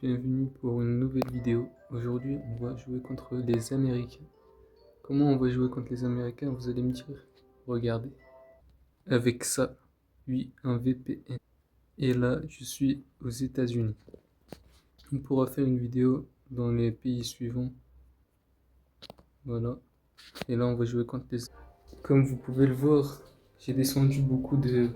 Bienvenue pour une nouvelle vidéo. Aujourd'hui, on va jouer contre les Américains. Comment on va jouer contre les Américains? Vous allez me dire. Regardez. Avec ça, oui, un VPN. Et là, je suis aux États-Unis. On pourra faire une vidéo dans les pays suivants. Voilà. Et là, on va jouer contre les... Comme vous pouvez le voir, j'ai descendu beaucoup de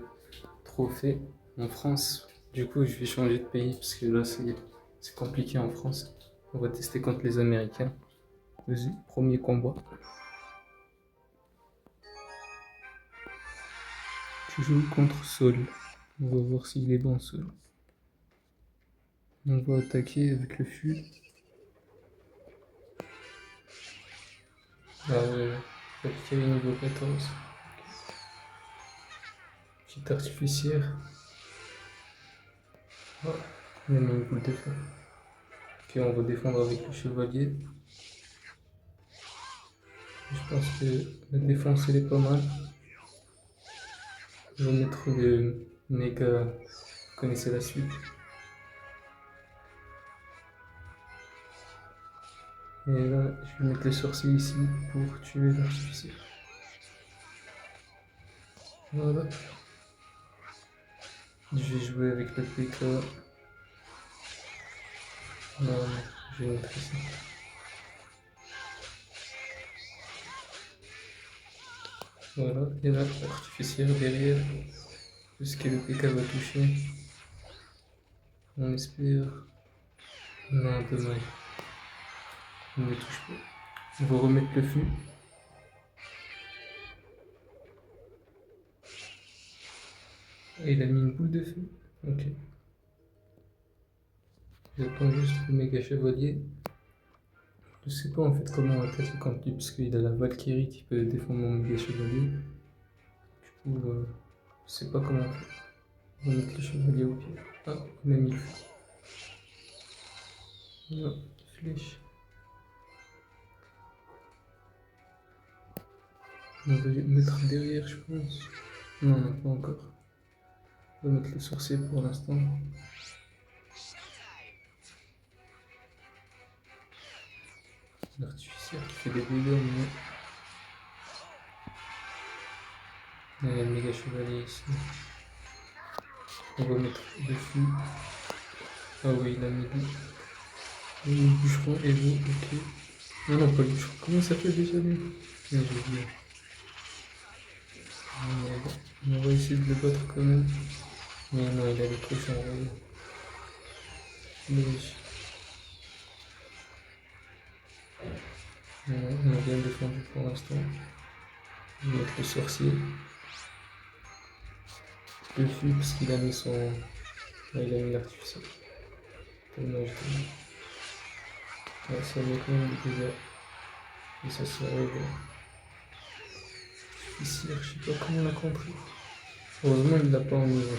trophées en France. Du coup, je vais changer de pays parce que là, c'est compliqué en France. On va tester contre les Américains. Vas-y, premier combat. Tu joues contre Sol. On va voir s'il est bon Sol. On va attaquer avec le fût. Ah ouais, Valkyrie niveau 14. Petite artificière. Oh, on a mis une boule de feu. Ok, on va défendre avec le chevalier. Je pense que la défense elle est pas mal. Je vais mettre le méga. Vous connaissez la suite. Et là, je vais mettre le sorcier ici pour tuer l'artificier. Voilà. Je vais jouer avec le PK. Non, je vais mettre ici. Voilà, et là, l'artificière derrière. Est-ce que le PK va toucher? On espère. Non, dommage. Il ne touche pas. On va remettre le fût. Et il a mis une boule de feu. Ok. J'attends juste le méga chevalier. Je sais pas en fait comment attaquer contre lui parce qu'il a la Valkyrie qui peut défendre mon méga chevalier. Du coup, je sais pas comment faire. On va mettre le chevalier au pied. Ah, on a mis le feu. Non, flèche. On va le mettre derrière, je pense. Non, non, pas encore. On va mettre le sorcier pour l'instant. L'artificière qui fait des dégâts, mais... Il y a le méga chevalier ici. On va mettre dessus. Ah oui, il a mis le bûcheron et vous, ok. Non, non, pas le bûcheron. Comment ça fait déjà lui? J'ai oublié. On va essayer de le battre quand même. Mais non, il a les cochons envoyés. On a bien défendu pour l'instant. Je vais mettre le sorcier. Le fût parce qu'il a mis son... Là, il a mis l'artificiel. Dommage. Ouais, ça met quand même des dégâts. Et ça se arrive. Ici, je sais pas comment on l'a compris. Heureusement, il l'a pas en niveau.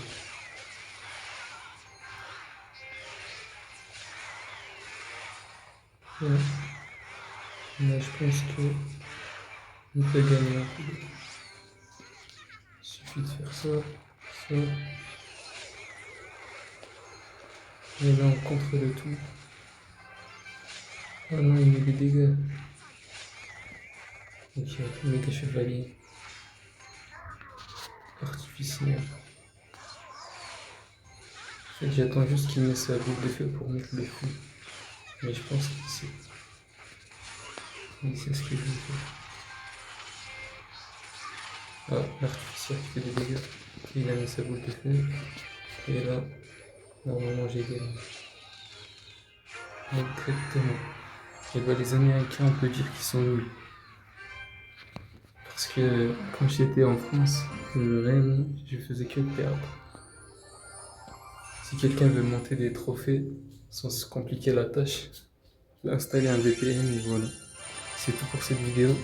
Ouais. Mais je pense que on peut gagner un peu. Il suffit de faire ça, ça. Et là, on contre le tout. Ah non, il met des dégâts. Ok, méga chevalier. Artificiel. En fait, j'attends juste qu'il mette sa boule de feu pour mettre le feu. Mais je pense qu'il sait. Il sait ce que je veux faire. Ah, l'artificiel qui fait des dégâts. Il a mis sa boule de feu. Et là, normalement j'ai gagné. Exactement. Et bah les Américains, on peut dire qu'ils sont nuls. Parce que quand j'étais en France, vraiment, je faisais que perdre. Si quelqu'un veut monter des trophées sans se compliquer la tâche, je vais installer un VPN et voilà. C'est tout pour cette vidéo.